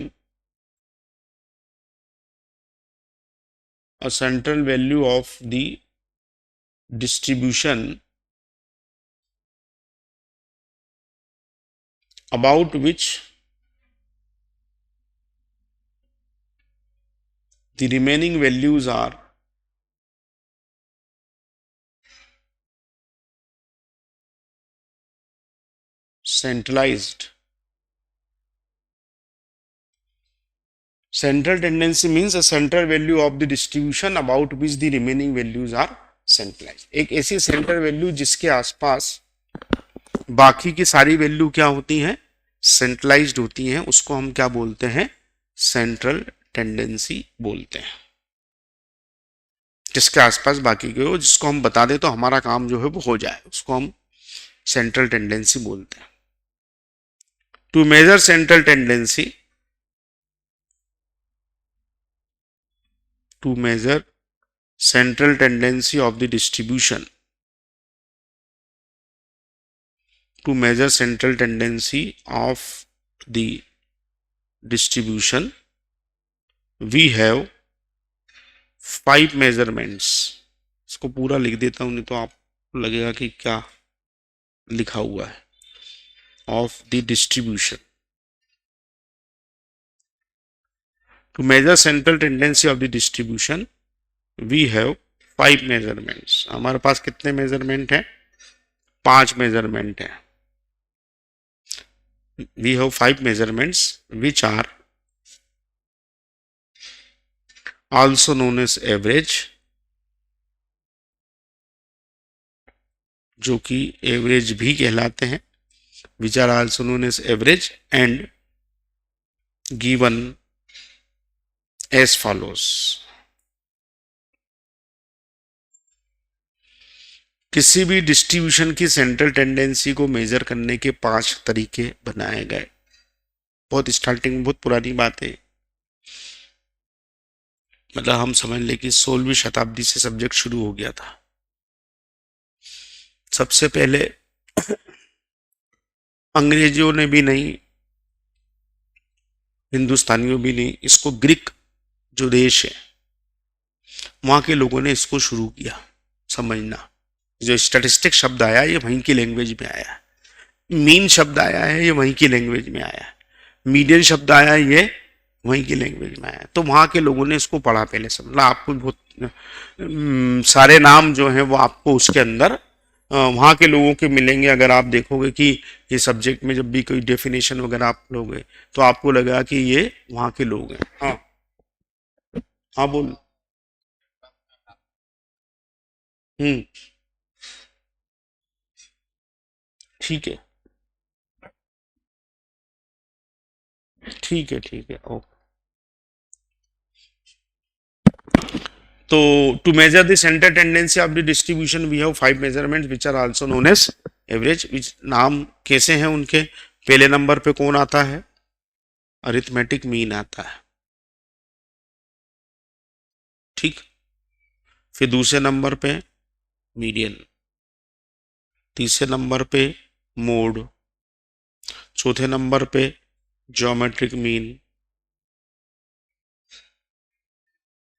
a central value of the distribution about which the remaining values are centralized. Central tendency means a central value of the distribution about which the remaining values are centralized. एक ऐसी central value जिसके आसपास बाकी की सारी value क्या होती हैं, सेंट्रलाइज्ड होती हैं, उसको हम क्या बोलते हैं, सेंट्रल टेंडेंसी बोलते हैं। जिसके आसपास बाकी के हो, जिसको हम बता दें तो हमारा काम जो है वो हो जाए, उसको हम सेंट्रल टेंडेंसी बोलते हैं। To measure central tendency, to measure central tendency of the distribution, to measure central tendency of the distribution, we have 5 measurements. इसको पूरा लिख देता हूं, नहीं तो आपको लगेगा कि क्या लिखा हुआ है। of the distribution, to measure central tendency of the distribution we have 5 measurements. हमारे पास कितने मेजरमेंट हैं, 5 मेजरमेंट हैं। we have 5 measurements which are also known as average, जो कि एवरेज भी कहलाते हैं, which are also known as average and given as follows. किसी भी डिस्ट्रीब्यूशन की सेंट्रल टेंडेंसी को मेजर करने के 5 तरीके बनाए गए। बहुत स्टार्टिंग में, बहुत पुरानी बात है, मतलब हम समझ ले कि 16वीं शताब्दी से सब्जेक्ट शुरू हो गया था। सबसे पहले अंग्रेजों ने भी नहीं, हिंदुस्तानियों भी नहीं, इसको ग्रीक जो देश है वहां के लोगों ने इसको शुरू किया समझना। जो स्टैटिस्टिक शब्द आया ये वहीं की लैंग्वेज में आया है, मीन शब्द आया है ये वहीं की लैंग्वेज में आया है, मीडियन शब्द आया है ये वहीं की लैंग्वेज में आया। तो वहां के लोगों ने इसको पढ़ा पहले, समझा। आपको बहुत सारे नाम जो हैं वो आपको उसके अंदर वहां के लोगों के मिलेंगे। अगर आप देखोगे कि ये सब्जेक्ट में जब भी कोई डेफिनेशन वगैरह आप लोगे तो आपको लगा कि ये वहां के लोग हैं। हाँ हाँ बोल। हम्म ठीक है, ठीक है, ठीक है, ओके। तो to measure the centre tendency of the distribution we have 5 measurements which are also known as average. Which नाम कैसे हैं उनके? पहले नंबर पे कौन आता है? अरिथमेटिक मीन आता है, ठीक। फिर दूसरे नंबर पे मीडियन, तीसरे नंबर पे मोड, चौथे नंबर पे ज्योमेट्रिक मीन,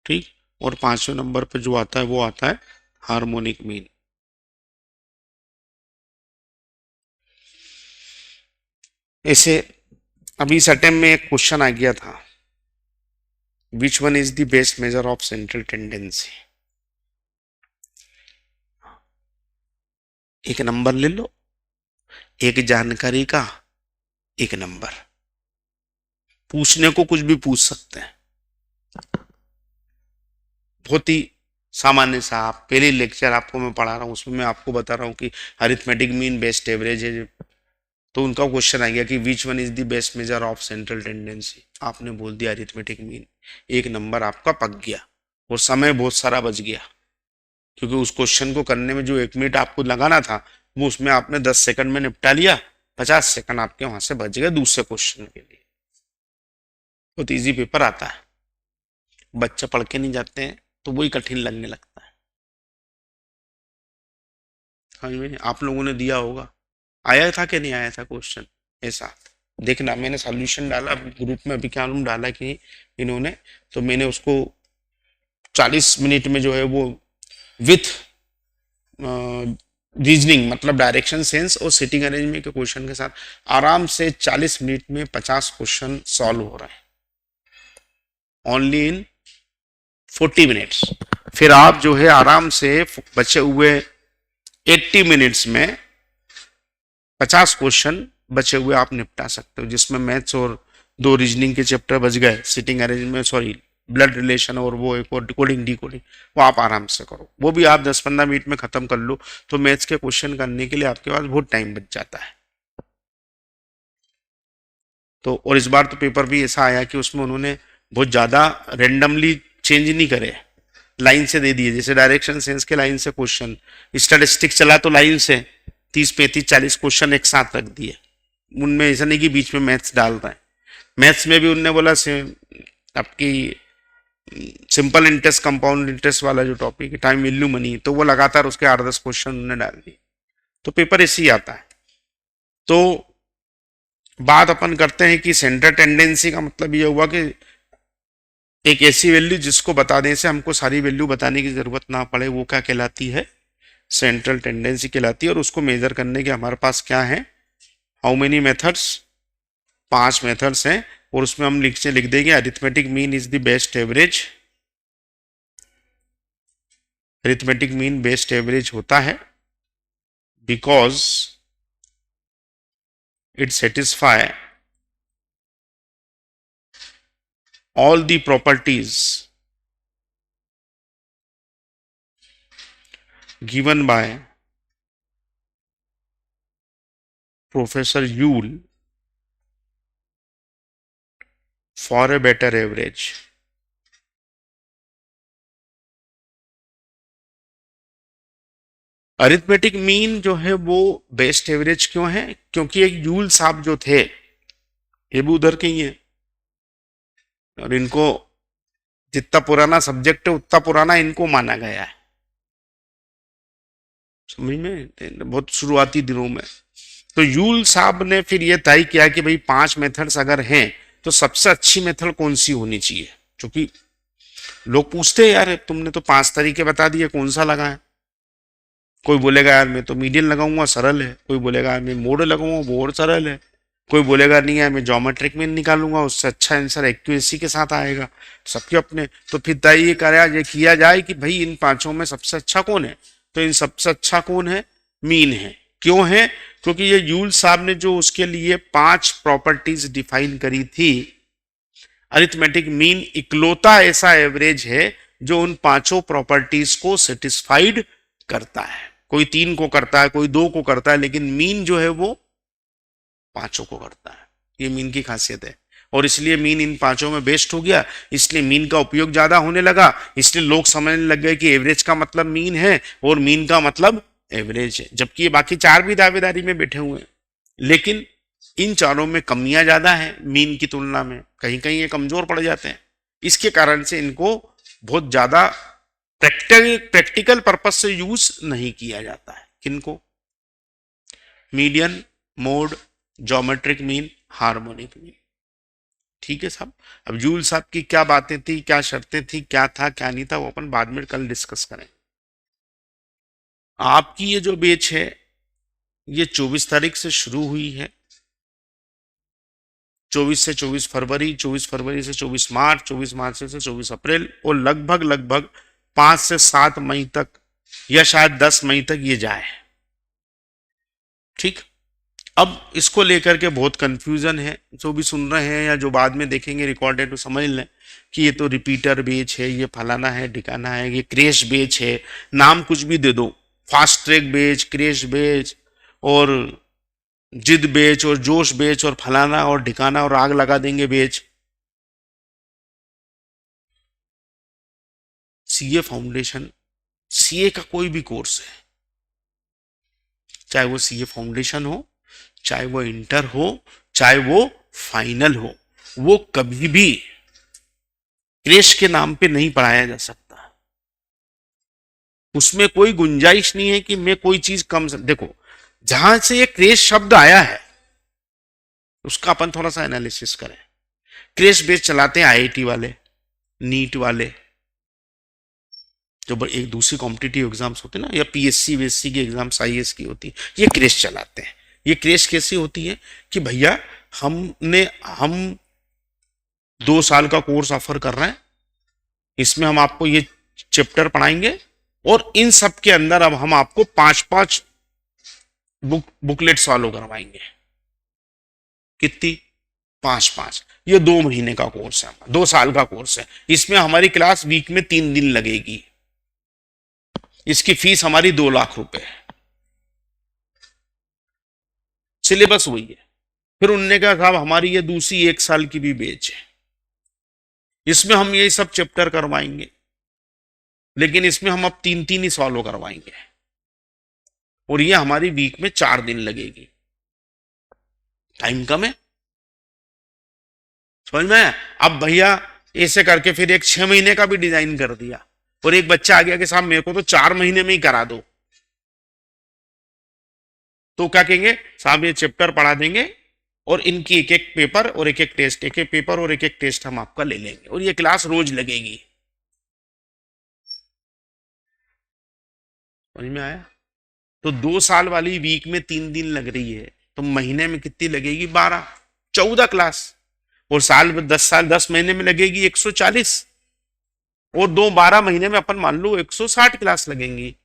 ठीक। और पांचवें नंबर पे जो आता है वो आता है हार्मोनिक मीन। ऐसे अभी सटेम में एक क्वेश्चन आ गया था, which one is the best measure of central tendency. एक नंबर ले लो, एक जानकारी का एक नंबर, पूछने को कुछ भी पूछ सकते हैं, बहुत ही सामान्य सा। आप पहले लेक्चर आपको मैं पढ़ा रहा हूं उसमें मैं आपको बता रहा हूं कि अरिथमेटिक मीन बेस्ट एवरेज है, तो उनका क्वेश्चन आ गया कि which one is the best measure of central tendency. आपने बोल दिया अरिथमेटिक मीन, एक नंबर आपका पक गया और समय बहुत सारा बच गया, क्योंकि उस क्वेश्चन को करने में जो 1 मिनट आपको लगाना था वो उसमें आपने 10 सेकंड में निपटा लिया, 50 सेकंड आपके वहां से बच गए दूसरे क्वेश्चन के लिए। बहुत ईजी पेपर आता है, बच्चे पढ़ के नहीं जाते हैं तो वही कठिन लगने लगता है। समझ में? आप लोगों ने दिया होगा, आया था कि नहीं आया था क्वेश्चन ऐसा? देखना, मैंने सॉल्यूशन डाला ग्रुप में, अभी क्या नाम डाला कि इन्होंने, तो मैंने उसको 40 मिनट में जो है वो विथ रीजनिंग मतलब डायरेक्शन सेंस और सिटिंग अरेंजमेंट के क्वेश्चन के साथ आराम से 40 मिनट में 50 क्वेश्चन सॉल्व हो रहा है, ओनली इन 40 मिनट्स। फिर आप जो है आराम से बचे हुए 80 मिनट्स में 50 क्वेश्चन बचे हुए आप निपटा सकते हो, जिसमें मैथ्स और 2 रीजनिंग के चैप्टर बच गए, sitting arrangement, sorry blood relation और वो एक और कोडिंग डी कोडिंग, वो आप आराम से करो, वो भी आप 10-15 मिनट में खत्म कर लो। तो मैथ्स के क्वेश्चन करने के लिए आपके पास बहुत टाइम बच जाता है। तो और इस बार तो पेपर भी ऐसा आया कि उसमें उन्होंने बहुत ज्यादा रेंडमली चेंज नहीं करे, लाइन से दे दिए। जैसे डायरेक्शन सेंस के लाइन से क्वेश्चन, स्टैटिस्टिक्स चला तो लाइन से 30-35-40 क्वेश्चन एक साथ रख दिए, उनमें ऐसा नहीं कि बीच में मैथ्स डाल रहे हैं। मैथ्स में भी उनने बोला आपकी सिंपल इंटरेस्ट कंपाउंड इंटरेस्ट वाला जो टॉपिक है टाइम वैल्यू मनी, तो वो लगातार उसके 8-10 क्वेश्चन उन्होंने डाल दिए। तो पेपर ऐसे ही आता है। तो बात अपन करते हैं कि सेंटर टेंडेंसी का मतलब ये हुआ कि एक ऐसी वैल्यू जिसको बता दें से हमको सारी वैल्यू बताने की जरूरत ना पड़े, वो क्या कहलाती है? सेंट्रल टेंडेंसी कहलाती है। और उसको मेजर करने के हमारे पास क्या है? How many methods? 5 मेथड्स हैं, और उसमें हम लिख देंगे arithmetic mean is the best average. Arithmetic mean best average होता है because it satisfy all the properties given by Professor Yule for a better average। Arithmetic mean जो है वो बेस्ट एवरेज क्यों है? क्योंकि एक यूल साहब जो थे ये भी उधर के ही हैं, और इनको जितना पुराना सब्जेक्ट है उतना पुराना इनको माना गया है, समझ में? बहुत शुरुआती दिनों में। तो यूल साहब ने फिर ये तय किया कि भाई 5 मेथड्स अगर हैं तो सबसे अच्छी मेथड कौन सी होनी चाहिए, क्योंकि लोग पूछते हैं यार तुमने तो 5 तरीके बता दिए, कौन सा लगाएं? कोई बोलेगा यार मैं तो मीडियन लगाऊंगा सरल है, कोई बोलेगा यार मैं मोड लगाऊंगा वो और सरल है, कोई बोलेगा नहीं यार मैं ज्योमेट्रिक में निकालूंगा उससे अच्छा आंसर एक्यूरेसी के साथ आएगा। सबके अपने। तो फिर तय ये किया जाए कि भाई इन 5 में सबसे अच्छा कौन है? तो इन सबसे अच्छा कौन है? मीन है। क्यों है? क्योंकि ये यूल साहब ने जो उसके लिए 5 प्रॉपर्टीज डिफाइन करी थी, अरिथमेटिक मीन इकलौता ऐसा एवरेज है जो उन 5 प्रॉपर्टीज को सेटिस्फाइड करता है। कोई 3 को करता है, कोई 2 को करता है, लेकिन मीन जो है वो 5 को करता है। ये मीन की खासियत है, और इसलिए मीन इन 5 में बेस्ट हो गया, इसलिए मीन का उपयोग ज्यादा होने लगा। इसलिए लोग समझने लग गए कि एवरेज का मतलब मीन है और मीन का मतलब एवरेज है, जबकि ये बाकी 4 भी दावेदारी में बैठे हुए हैं। लेकिन इन चारों में कमियां ज्यादा है मीन की तुलना में, कहीं कहीं ये कमजोर पड़ जाते हैं। इसके कारण से इनको बहुत ज्यादा प्रैक्टिकल पर्पस से यूज नहीं किया जाता है। किनको? Median, mode, geometric mean, harmonic mean. ठीक है साहब। अब जूल साहब की क्या बातें थी, क्या शर्तें थी, क्या था क्या नहीं था, वो अपन बाद में कल डिस्कस करें। आपकी ये जो बैच है ये 24 तारीख से शुरू हुई है, 24 से 24 फरवरी, 24 फरवरी से 24 मार्च, 24 मार्च से 24 अप्रैल, और लगभग लगभग 5 से 7 मई तक या शायद 10 मई तक ये जाए। ठीक। अब इसको लेकर के बहुत कंफ्यूजन है, जो भी सुन रहे हैं या जो बाद में देखेंगे रिकॉर्डेड तो समझ लें कि ये तो रिपीटर बेच है, ये फलाना है ठिकाना है, ये क्रैश बेच है, नाम कुछ भी दे दो, फास्ट ट्रैक बेच, क्रैश बेच और जिद बेच और जोश बेच और फलाना और ठिकाना और आग लगा देंगे बेच। सीए फाउंडेशन, सीए का कोई भी कोर्स है, चाहे वो सीए फाउंडेशन हो, चाहे वो इंटर हो, चाहे वो फाइनल हो, वो कभी भी क्रैश के नाम पे नहीं पढ़ाया जा सकता। उसमें कोई गुंजाइश नहीं है कि मैं कोई चीज कम देखो, जहां से ये क्रैश शब्द आया है उसका अपन थोड़ा सा एनालिसिस करें। क्रैश बेस चलाते हैं आईआईटी वाले, नीट वाले, जो एक दूसरी कॉम्पिटिटिव एग्जाम्स होते हैं ना, या पीएससी वेएससी की एग्जाम्स आईएएस की होती है, ये क्रैश चलाते हैं। ये क्रैश कैसी होती है कि भैया हम 2 साल का कोर्स ऑफर कर रहे हैं, इसमें हम आपको ये चैप्टर पढ़ाएंगे और इन सब के अंदर अब हम आपको 5-5 बुकलेट फॉलो करवाएंगे। कितनी? 5-5। ये 2 महीने का कोर्स है, 2 साल का कोर्स है। इसमें हमारी क्लास वीक में 3 दिन लगेगी। इसकी फीस हमारी 2 लाख रुपए है। सिलेबस वही है। फिर उनने कहा साहब हमारी ये दूसरी 1 साल की भी बैच है, इसमें हम ये सब चैप्टर करवाएंगे, लेकिन इसमें हम अब 3-3 ही सॉल्व करवाएंगे और ये हमारी वीक में 4 दिन लगेगी। टाइम कम है, समझ में? अब भैया ऐसे करके फिर एक 6 महीने का भी डिजाइन कर दिया और एक बच्चा आ गया कि साहब मेरे को तो 4 महीने में ही करा दो, तो क्या कहेंगे साहब ये चैप्टर पढ़ा देंगे और इनकी एक एक पेपर और एक एक टेस्ट, एक एक पेपर और एक एक टेस्ट हम आपका ले लेंगे और ये क्लास रोज लगेगी। समझ में आया? तो 2 साल वाली वीक में 3 दिन लग रही है, तो महीने में कितनी लगेगी? 12, 14 क्लास। और साल में 10 महीने में लगेगी 140, और 12 महीने में अपन मान लो 160 क्लास लगेंगी।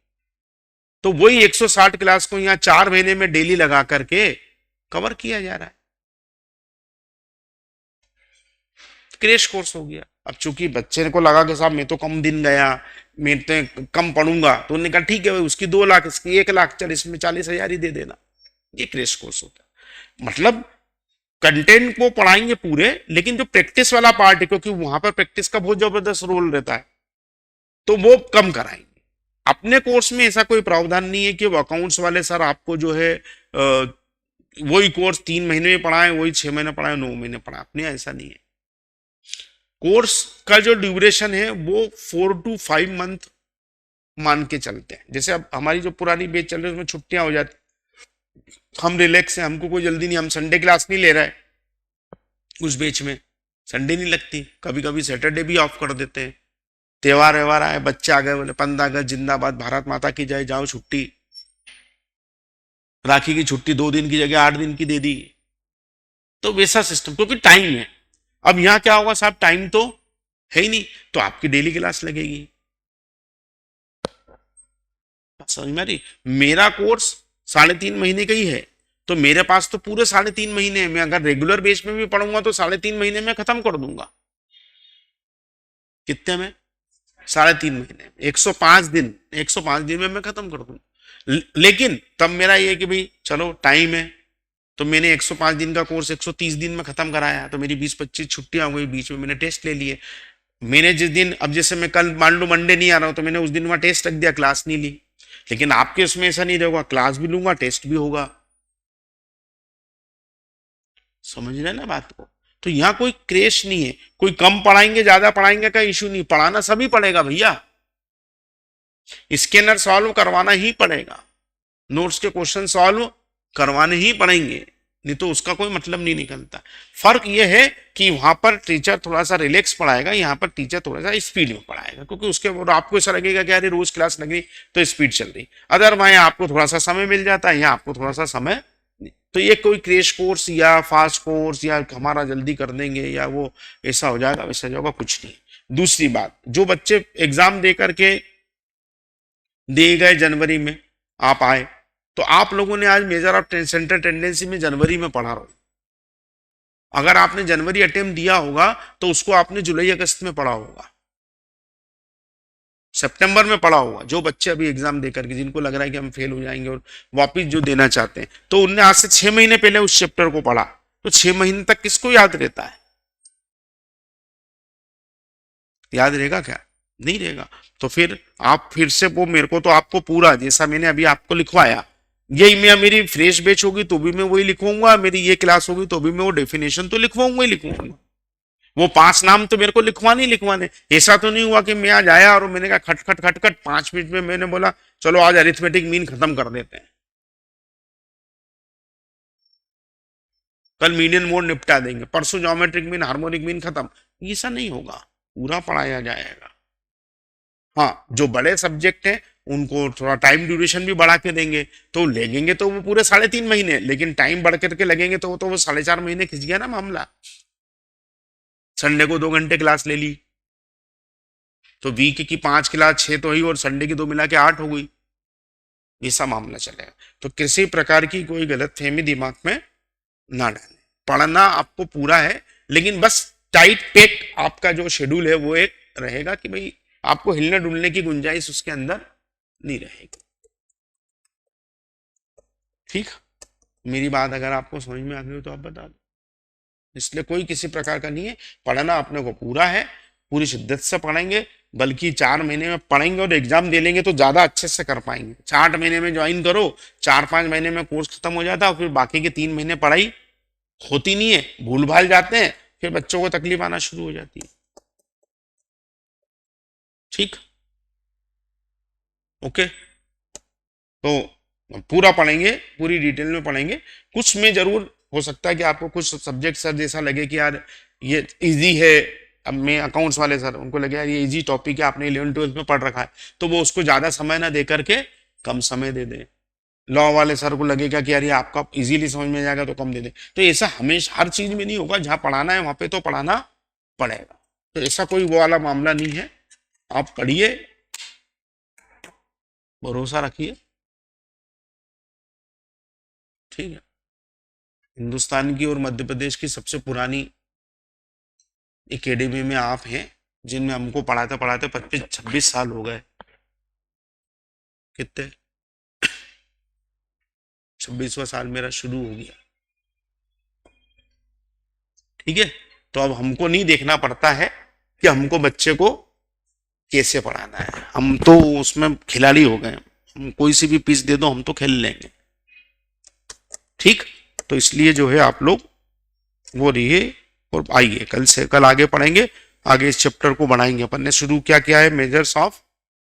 तो वही 160 क्लास को यहाँ 4 महीने में डेली लगा करके कवर किया जा रहा है। क्रैश कोर्स हो गया। अब चूंकि बच्चे को लगा कि साहब मैं तो कम दिन गया, मैं तो कम पढ़ूंगा, तो उन्होंने कहा ठीक है भाई उसकी 2 लाख, इसकी 1 लाख, चल इसमें 40,000 ही दे देना। ये क्रैश कोर्स होता है। मतलब कंटेंट को पढ़ाएंगे पूरे, लेकिन जो प्रैक्टिस वाला पार्ट है, क्योंकि वहां पर प्रैक्टिस का बहुत जबरदस्त रोल रहता है, तो वो कम कराएंगे। अपने कोर्स में ऐसा कोई प्रावधान नहीं है कि वो अकाउंट्स वाले सर आपको जो है वही कोर्स 3 महीने में पढ़ाएं, वही 6 महीने पढ़ाएं, 9 महीने पढ़ाएं। अपने ऐसा नहीं है। कोर्स का जो ड्यूरेशन है वो 4 to 5 मंथ मान के चलते हैं। जैसे अब हमारी जो पुरानी बैच चल रही है उसमें छुट्टियां हो जाती, हम रिलैक्स हैं, हमको कोई जल्दी नहीं, हम संडे क्लास नहीं ले रहे हैं। उस बैच में संडे नहीं लगती, कभी कभी सैटरडे भी ऑफ कर देते हैं। त्योहार व्यवहार आए, बच्चे आ गए, बोले 15 अगस्त जिंदाबाद, भारत माता की जय, जाओ छुट्टी। राखी की छुट्टी 2 दिन की जगह 8 दिन की दे दी। तो वैसा सिस्टम, क्योंकि टाइम है। अब यहां क्या होगा साहब, टाइम तो है ही नहीं, तो आपकी डेली क्लास लगेगी। समझ में आ रही? मेरा कोर्स 3.5 महीने का ही है, तो मेरे पास तो पूरे 3.5 महीने हैं। मैं अगर रेगुलर बेस में भी पढ़ूंगा तो 3.5 महीने में खत्म कर दूंगा। कितने में? 3.5 महीने, 105 दिन, 105 दिन में मैं खत्म कर दूंगा। लेकिन तब मेरा ये कि भाई चलो टाइम है, तो मैंने 105 दिन का कोर्स 130 दिन में खत्म कराया, तो मेरी 20-25 छुट्टियां हो गई, बीच में मैंने टेस्ट ले लिए। मैंने जिस दिन, अब जैसे मैं कल मान लो मंडे नहीं आ रहा हूं, तो मैंने उस दिन वहां टेस्ट रख दिया, क्लास नहीं ली। लेकिन आपके उसमें ऐसा नहीं रहेगा, क्लास भी लूंगा, टेस्ट भी होगा। समझ रहे हैं ना बात को? तो यहाँ कोई क्रेश नहीं है, कोई कम पढ़ाएंगे ज्यादा पढ़ाएंगे का इश्यू नहीं, पढ़ाना सभी पड़ेगा भैया। स्कैनर सॉल्व करवाना ही पड़ेगा, नोट्स के क्वेश्चन सॉल्व करवाने ही पड़ेंगे, नहीं तो उसका कोई मतलब नहीं निकलता। फर्क यह है कि वहां पर टीचर थोड़ा सा रिलैक्स पढ़ाएगा, यहाँ पर टीचर थोड़ा सा स्पीड में पढ़ाएगा, क्योंकि उसके बाद आपको ऐसा लगेगा कि अरे रोज क्लास लग रही तो स्पीड चल रही। अदर वहां आपको थोड़ा सा समय मिल जाता है, यहाँ आपको थोड़ा सा समय। तो ये कोई क्रैश कोर्स या फास्ट कोर्स या हमारा जल्दी कर देंगे या वो ऐसा हो जाएगा वैसा जाएगा, कुछ नहीं। दूसरी बात, जो बच्चे एग्जाम दे करके दिए गए जनवरी में आप आए, तो आप लोगों ने आज मेजर ऑफ सेंट्रल टेंडेंसी में जनवरी में पढ़ा रहा। अगर आपने जनवरी अटेम्प्ट दिया होगा तो उसको आपने जुलाई अगस्त में पढ़ा होगा, सितंबर में पढ़ा होगा। जो बच्चे अभी एग्जाम देकर के जिनको लग रहा है कि हम फेल हो जाएंगे और वापिस जो देना चाहते हैं, तो उनने आज से 6 महीने पहले उस चैप्टर को पढ़ा, तो 6 महीने तक किसको याद रहता है? याद रहेगा क्या? नहीं रहेगा। तो फिर आप फिर से वो मेरे को, तो आपको पूरा जैसा मैंने अभी आपको लिखवाया, यही मैं, मेरी फ्रेश बैच होगी तो भी मैं वही लिखवाऊंगा, मेरी ये क्लास होगी तो भी मैं वो डेफिनेशन तो लिखवाऊंगा ही लिखवाऊंगा। वो 5 नाम तो मेरे को लिखवाने ही लिखवाने। ऐसा तो नहीं हुआ कि मैं आज आया और मैंने कहा खट खट खट खट 5 मिनट में मैंने बोला चलो आज अरिथमेटिक मीन खत्म कर देते हैं, कल मीडियन मोड निपटा देंगे, परसों ज्योमेट्रिक मीन हार्मोनिक मीन खत्म। ऐसा नहीं होगा, पूरा पढ़ाया जाएगा। हाँ, जो बड़े सब्जेक्ट हैं उनको थोड़ा टाइम ड्यूरेशन भी बढ़ा के देंगे, तो लगेंगे तो वो पूरे 3.5 महीने, लेकिन टाइम बढ़ करके लगेंगे तो वो 4.5 महीने खिंच गया ना मामला। संडे को 2 घंटे क्लास ले ली, तो वीक की 5 क्लास 6 तो हुई और संडे की 2 मिला के 8 हो गई। ऐसा मामला चलेगा। तो किसी प्रकार की कोई गलत फहमी दिमाग में ना डालें। पढ़ना आपको पूरा है, लेकिन बस टाइट पेट आपका जो शेड्यूल है वो एक रहेगा कि भाई आपको हिलने डुलने की गुंजाइश उसके अंदर नहीं रहेगी। ठीक, मेरी बात अगर आपको समझ में आ गई हो तो आप बता दो। इसलिए कोई किसी प्रकार का नहीं है, पढ़ना अपने को पूरा है, पूरी शिद्दत से पढ़ेंगे, बल्कि 4 महीने में पढ़ेंगे और एग्जाम दे लेंगे तो ज्यादा अच्छे से कर पाएंगे। 4 महीने में ज्वाइन करो, 4-5 महीने में कोर्स खत्म हो जाता है और फिर बाकी के 3 महीने पढ़ाई होती नहीं है, भूल भाल जाते हैं, फिर बच्चों को तकलीफ आना शुरू हो जाती है। ठीक, ओके। तो पूरा पढ़ेंगे, पूरी डिटेल में पढ़ेंगे। कुछ में जरूर हो सकता है कि आपको कुछ सब्जेक्ट सर जैसा लगे कि यार ये इजी है। अब मैं अकाउंट्स वाले सर, उनको लगे यार ये इजी टॉपिक है, आपने 11th-12th में पढ़ रखा है, तो वो उसको ज्यादा समय ना दे करके कम समय दे दे। लॉ वाले सर को लगेगा कि यार ये आपका इजीली समझ में जाएगा तो कम दे दे। तो ऐसा हमेशा हर चीज में नहीं होगा, जहां पढ़ाना है वहां पे तो पढ़ाना पड़ेगा। तो ऐसा कोई वो वाला मामला नहीं है। आप पढ़िए, भरोसा रखिए, ठीक है। हिंदुस्तान की और मध्य प्रदेश की सबसे पुरानी एकेडमी में आप हैं, जिनमें हमको पढ़ाते पढ़ाते 25-26 साल हो गए। कितने? 26वां साल मेरा शुरू हो गया, ठीक है। तो अब हमको नहीं देखना पड़ता है कि हमको बच्चे को कैसे पढ़ाना है, हम तो उसमें खिलाड़ी हो गए। हम कोई सी भी पीस दे दो हम तो खेल लेंगे, ठीक। तो इसलिए जो है आप लोग वो रहिए और आइए, कल से कल आगे पढ़ेंगे, आगे इस चैप्टर को बढ़ाएंगे। अपन ने शुरू क्या किया है, मेजर्स ऑफ